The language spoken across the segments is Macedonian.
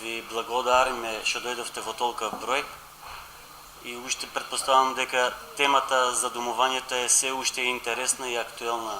ви благодариме што дојдовте во толка број и уште претпоставам дека темата за домувањето е се уште интересна и актуелна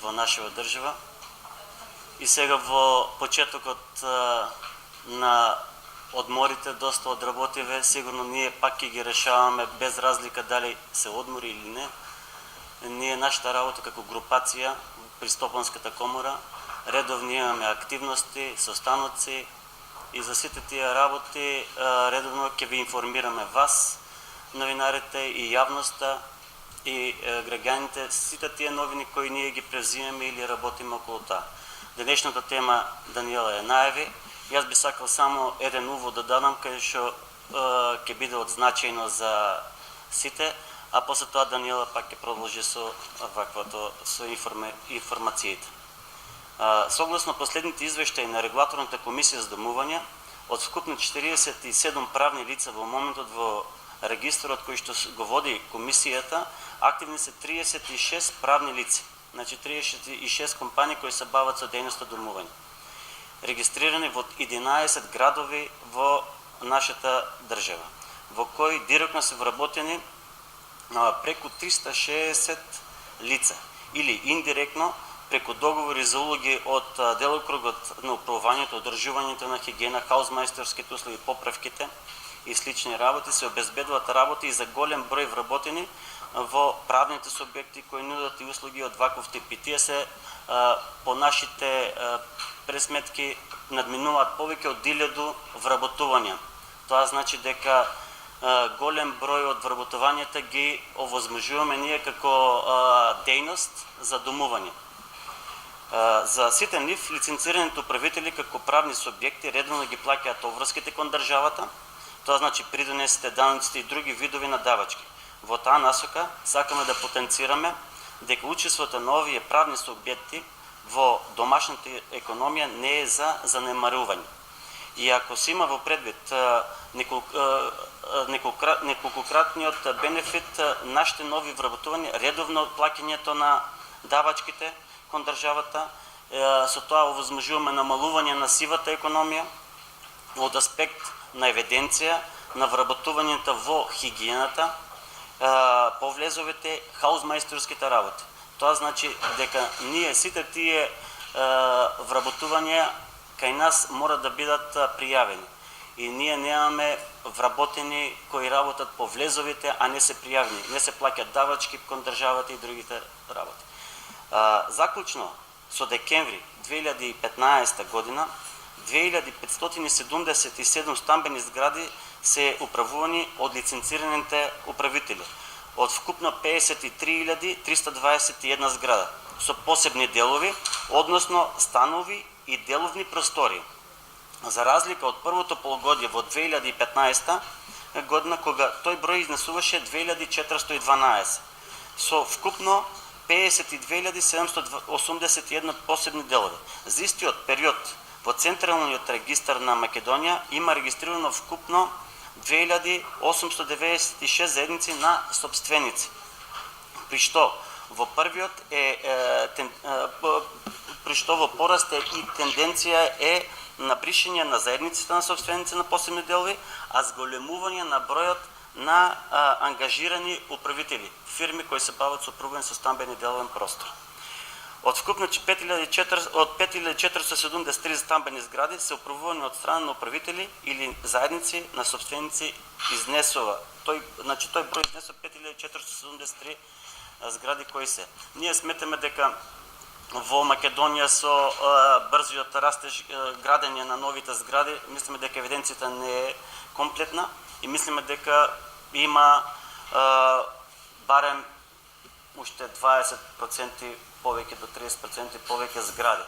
во нашава држава. И сега во почетокот на одморите, доста одработиве, сигурно ние пак ќе ги решаваме без разлика дали се одмори или не. Ние нашата работа како групација при Стопанската комора редовно имаме активности, состаноци и за сите тие работи редовно ќе ви информираме вас, новинарите и јавноста и граѓаните, сите тие новини кои ние ги превзимаме или работиме околу таа. Денешната тема Даниела ја најави. Јас би сакал само еден увод да дадам кај што ќе биде од значајно за сите, а после тоа Даниела пак ќе продолжи со информациите. Согласно последните извештаи на Регулаторната комисија за домување, од вкупно 47 правни лица во моментот во регистарот кој што го води комисијата, активни се 36 правни лица, значи 36 компании кои се бават со дејноста домување, регистрирани во 11 градови во нашата држава, во кои директно се вработени преку 360 лица или индиректно преку договори за улоги од делокругот на управувањето, одржувањето на хигиена, хаузмајсторските услуги, поправките и слични работи се обезбедуваат работи и за голем број вработени во правните субјекти кои нудат и услуги од ваков тип. И тие се по нашите пресметки надминуваат повеќе од 1000 вработувања. Тоа значи дека голем број од вработувањата ги овозможуваме ние како дејност за домување. За сите нив лиценцираните управители како правни субјекти редовно ги плаќаат обврските кон државата, тоа значи придонесите, даноците и други видови на давачки. Во таа насока сакаме да потенцираме дека учеството на овие правни субјекти во домашната економија не е за занемарување. И ако се има во предвид неколкократниот бенефит, нашите нови вработувања, редовно плаќањето на давачките кон државата, со тоа овозможуваме намалување на сивата економија од аспект на евиденција на вработувањата во хигиената, повлезовите хаузмајсторските работи. Тоа значи дека ние сите тие вработувања кај нас мора да бидат пријавени. И ние немаме вработени кои работат по влезовите, а не се пријавени. Не се плаќаат давачки кон државата и другите работи. Заклучно, со декември 2015 година, 2577 стамбени згради се управувани од лиценцираните управители, од вкупно 53.321 зграда, со посебни делови, односно станови и деловни простори. За разлика од првото полугодие во 2015 година, кога тој број изнесуваше 2412, со вкупно 52.781 посебни делови. За истиот период во Централниот регистар на Македонија има регистрирано вкупно 2896 заедници на собственици, при што во првиот при што во пораст и тенденција е на бришење на заедниците на собственици на посебни делови, а зголемување на бројот на ангажирани управители, фирми кои се бават со управување со стамбени деловен простор. Од вкупно 5473 стамбени згради се управувани од страна на управители или заедници на собственици изнесува. Тој број изнесува 5473 згради кои се. Ние сметаме дека во Македонија со брзиот растеж градење на новите згради, мислиме дека евиденцијата не е комплетна и мислиме дека има барем уште 20% повеќе до 30% повеќе згради.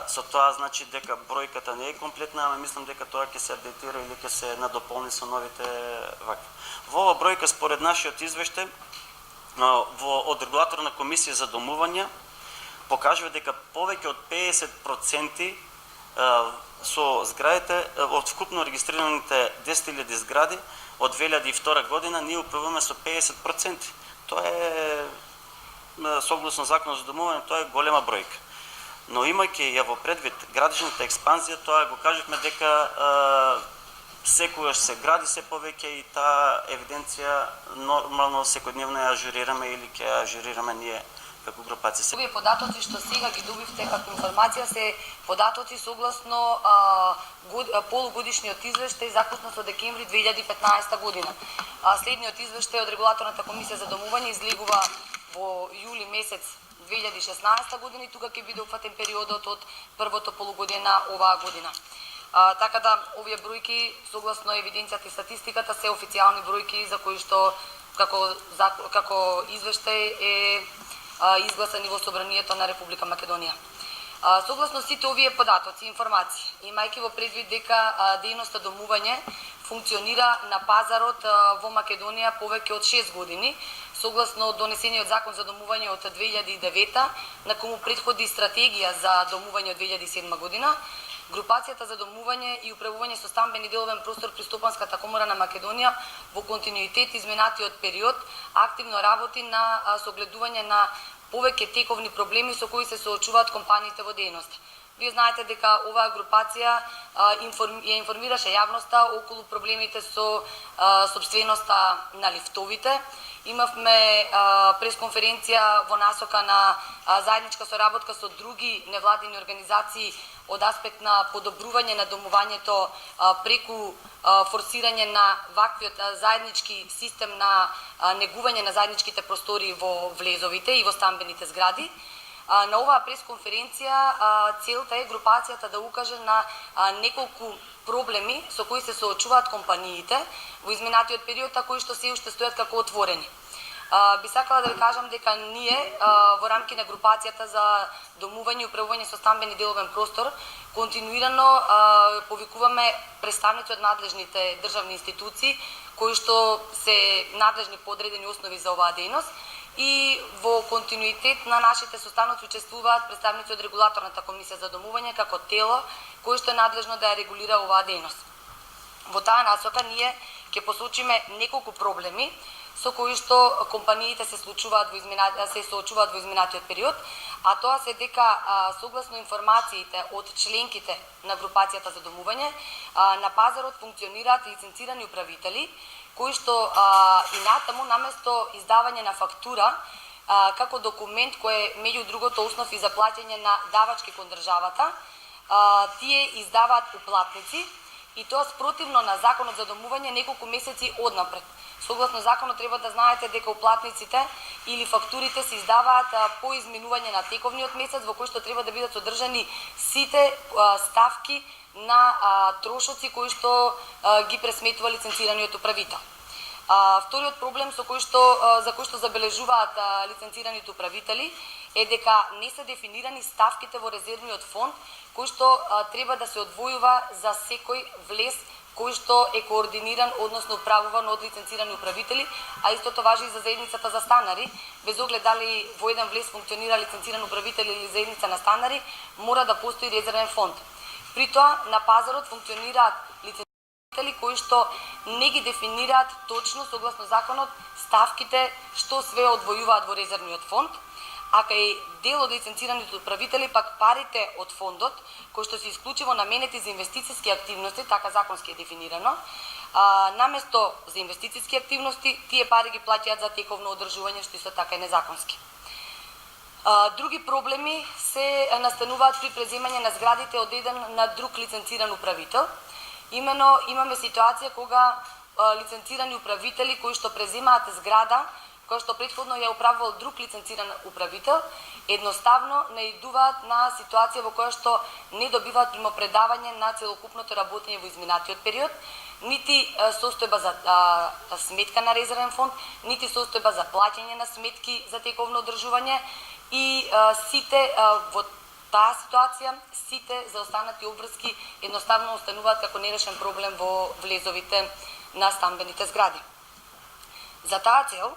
Со тоа значи дека бројката не е комплетна, ама мислам дека тоа ќе се апдейтира или ќе се надополни со новите вакви. Во ова бројка според нашиот извештај од Регулаторна комисија за домување покажува дека повеќе од 50% со зградите од вкупно регистрираните 10.000 згради од 2002 година ние управуваме со 50%. Тоа е согласно Законот за домување, тоа е голема бројка. Но имајќи ја во предвид градишната експанзија, тоа го кажевме дека секогаш се гради се повеќе и таа евиденција нормално секојдневно ја ажурираме или ќе ја ажурираме ние како групација. Овие податоци што сега ги добивте како информација се податоци согласно полугодишниот извештај закуснат со декември 2015 година. Следниот извештај од Регулаторната комисија за домување излегува во јули месец 2016 година и тука ќе биде опфатен периодот од првото полугодие на оваа година. Така да овие бројки согласно евиденцијата и статистиката се официјални бројки за кои што како извештај е изгласан и во Собранието на Република Македонија. Согласно сите овие податоци и информации, имајќи во предвид дека дејноста домување функционира на пазарот во Македонија повеќе од 6 години, согласно донесениот закон за домување од 2009, на кому претходи стратегија за домување од 2007 година, Групацијата за домување и управување со стамбен и деловен простор при Стопанската комора на Македонија во континуитет изминатиот период активно работи на согледување на повеќе тековни проблеми со кои се соочуваат компаниите во дејност. Вие знаете дека оваа групација ја информираше јавноста околу проблемите со сопственоста на лифтовите. Имавме пресконференција во насока на заедничка соработка со други невладини организации од аспект на подобрување на домувањето преку форсирање на ваквиот заеднички систем на негување на заедничките простори во влезовите и во стамбените згради. На оваа пресконференција целта е групацијата да укаже на неколку проблеми со кои се соочуваат компаниите во изминатиот период, а кои што се уште стојат како отворени. Би сакала да ви кажам дека ние во рамки на групацијата за домување и управување со стамбен и деловен простор континуирано повикуваме представници од надлежните државни институции кои што се надлежни по одредени основи за оваа дејност и во континуитет на нашите состаноци учествуваат представници од Регулаторната комисија за домување како тело кој што е надлежно да ја регулира оваа дејност. Во таа насока ние ќе посочиме неколку проблеми со кои што компаниите се соочуваат во изминатиот период, а тоа се дека согласно информациите од членките на групацијата за домување, на пазарот функционираат лиценцирани управители кои што и натаму наместо издавање на фактура како документ кој е меѓу другото основ и за плаќање на давачки кон државата, тие издаваат уплатници и тоа спротивно на Законот за домување неколку месеци однапред. Согласно законот треба да знаете дека уплатниците или фактурите се издаваат по изминување на тековниот месец во кој што треба да бидат содржани сите ставки на трошоци кои што ги пресметува лиценцираниот управител. Вториот проблем за кој што забележуваат лиценцираните управители е дека не се дефинирани ставките во резервниот фонд кој што треба да се одвојува за секој влез кој што е координиран, односно управуван од лиценцирани управители, а истото важи и за заедницата за станари. Без оглед дали во еден влез функционира лиценциран управител или заедница на станари, мора да постои резервен фонд. При тоа на пазарот функционираат лиценцирани кои што не ги дефинираат точно согласно законот ставките што све одвојуваат во резервниот фонд, а кај дел од лиценцираните управители пак парите од фондот, кои што се исклучиво наменети за инвестициски активности, така законски е дефинирано, наместо за инвестициски активности, тие пари ги плаќаат за тековно одржување, што исто така е незаконски. Други проблеми се настануваат при преземање на зградите од еден на друг лиценциран управител. Имено имаме ситуација кога лиценцирани управители кои што преземаат зграда кој што претходно ја управувал друг лиценциран управител, едноставно наидуваат на ситуација во која што не добиваат примопредавање на целокупното работење во изминатиот период, нити состојба за сметка на резервен фонд, нити состојба за плаќање на сметки за тековно одржување и сите во таа ситуација, сите заостанати обврски едноставно остануваат како нерешен проблем во влезовите на стамбените згради. За таа цел,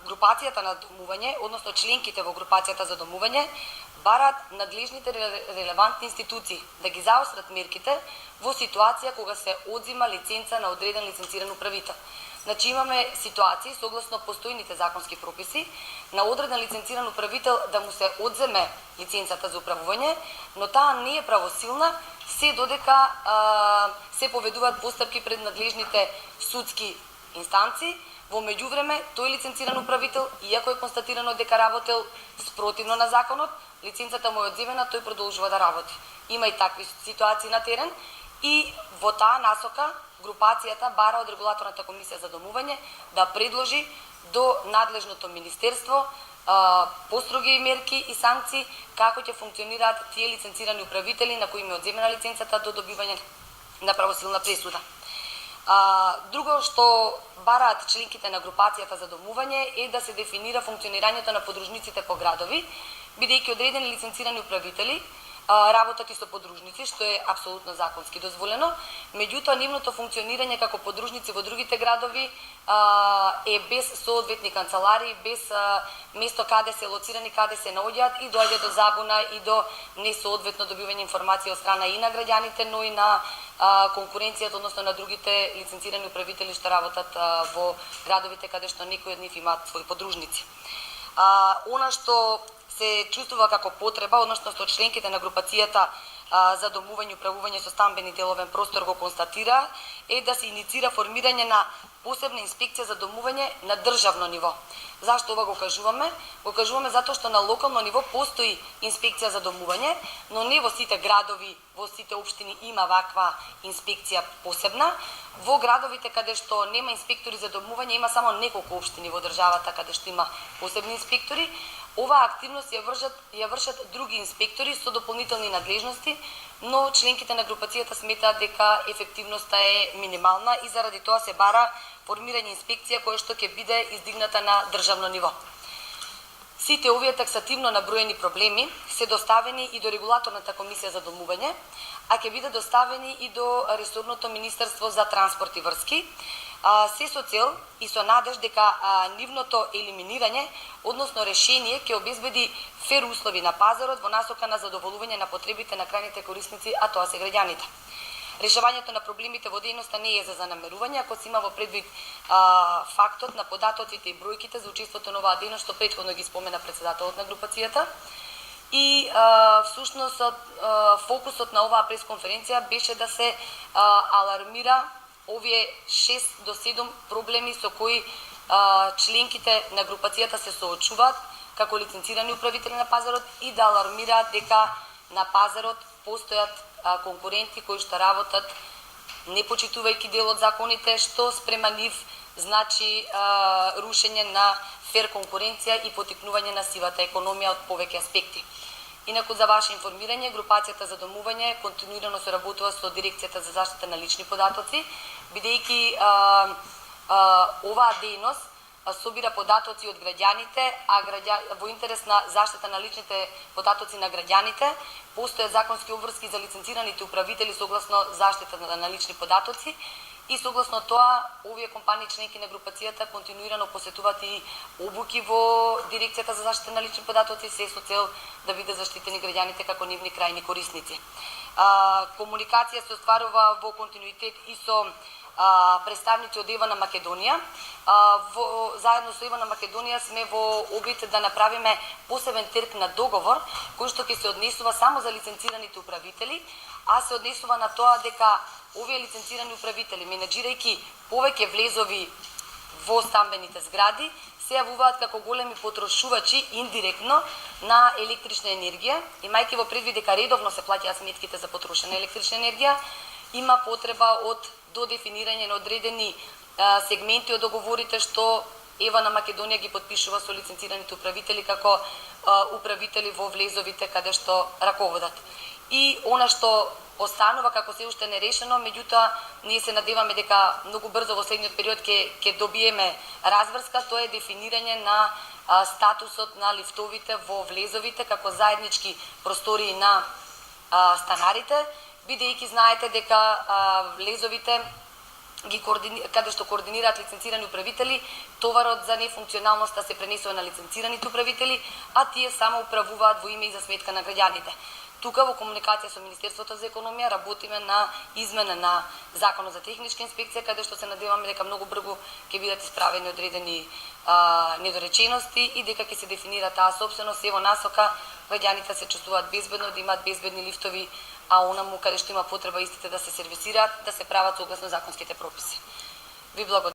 групацијата на домување, односно членките во групацијата за домување, бараат надлежните релевантни институции да ги заострат мерките во ситуација кога се одзима лиценца на одреден лиценциран управител. Значи имаме ситуации согласно постојните законски прописи на одреден лиценциран управител да му се одземе лиценцата за управување, но таа не е правосилна се додека се поведуваат постапки пред надлежните судски инстанции. Во меѓувреме, тој лиценциран управител, иако е констатирано дека работел спротивно на законот, лиценцата му е одземена, тој продолжува да работи. Има и такви ситуации на терен и во таа насока групацијата бара од регулаторната комисија за домување да предложи до надлежното министерство построги мерки и санкции како ќе функционираат тие лиценцирани управители на кои им е одземена лиценцата до добивање на правосилна пресуда. Друго што бараат членките на групацијата за домување е да се дефинира функционирањето на подружниците по градови, бидејќи одредени лиценцирани управители работат и со подружници, што е апсолутно законски дозволено, меѓутоа нивното функционирање како подружници во другите градови е без соодветни канцелари, без место каде се лоцирани, каде се наоѓаат и доаѓа до забуна и до несоодветно добивање информација од страна и на граѓаните, но и на конкуренцијата, односно на другите лиценцирани управители што работат во градовите каде што некои од нив имаат своји подружници. Она што се чувствува како потреба, односно што членките на групацијата за домување и управување со стамбени деловен простор го констатира, е да се иницира формирање на посебна инспекција за домување на државно ниво. Зашто ова го кажуваме? Го кажуваме затоа што на локално ниво постои инспекција за домување, но не во сите градови, во сите општини има ваква инспекција посебна. Во градовите каде што нема инспектори за домување, има само неколку општини во државата каде што има посебни инспектори. Оваа активност ја вршат други инспектори со дополнителни надлежности, но членките на групацијата сметаат дека ефективноста е минимална и заради тоа се бара формирање инспекција која што ќе биде издигната на државно ниво. Сите овие таксативно наброени проблеми се доставени и до регулаторната комисија за домување, а ќе биде доставени и до ресорното министерство за транспорт и врски, се со цел и со надеж дека нивното елиминирање, односно решение, ќе обезбеди фер услови на пазарот во насока на задоволување на потребите на крајните корисници, а тоа се граѓаните. Решавањето на проблемите во дејноста не е за занемерување, ако се има во предвид фактот на податоците и бројките за учеството на оваа дејност, што претходно ги спомена председателот на групацијата. И всушност фокусот на оваа пресконференција беше да се алармира овие 6 до 7 проблеми со кои членките на групацијата се соочуваат како лиценцирани управители на пазарот и да алармираат дека на пазарот постојат конкуренти кои што работат не почитувајќи дел од законите, што спрема нив значи рушење на фер конкуренција и потикнување на сивата економија од повеќе аспекти. Инаку за ваше информирање, групацијата за домување континуирано се работува со Дирекцијата за заштита на лични податоци, бидејќи оваа дејност собира податоци од граѓаните, а во интерес на заштита на личните податоци на граѓаните постојат законски обврски за лиценцираните управители согласно заштитата на лични податоци и согласно тоа овие компании членки на групацијата континуирано посетуваат и обуки во Дирекцијата за заштита на лични податоци се со цел да бидат заштитени граѓаните како нивни крајни корисници. Комуникација се остварува во континуитет и со представници од Ева на Македонија. Заедно со Ева на Македонија сме во обид да направиме посебен терк на договор кој што ќе се однесува само за лиценцираните управители, а се однесува на тоа дека овие лиценцирани управители, менаџирајќи повеќе влезови во стамбените згради, се јавуваат како големи потрошувачи индиректно на електрична енергија, имајќи во предвид дека редовно се плаќаат сметките за потрошена електрична енергија, има потреба од додефинирање на одредени сегменти од договорите што Ева на Македонија ги подпишува со лиценцираните управители како управители во влезовите каде што раководат. И она што останува како се уште нерешено, меѓутоа ние се надеваме дека многу брзо во следниот период ќе добиеме разврска, тоа е дефинирање на статусот на лифтовите во влезовите како заеднички простории на станарите, бидејќи знаете дека влезовите каде што координираат лиценцирани управители, товарот за нефункционалноста се пренесува на лиценцираните управители, а тие само управуваат во име и за сметка на граѓаните. Тука во комуникација со Министерството за економија работиме на измена на Законот за техничка инспекција, каде што се надеваме дека многу брзо ќе бидат исправени одредени недоречености и дека ќе се дефинира таа собственост. Ево насока граѓаните се чувствуваат безбедно, да имаат безбедни лифтови, а онаму каде што има потреба истите да се сервисираат, да се прават согласно законските прописи. Ви благодарам.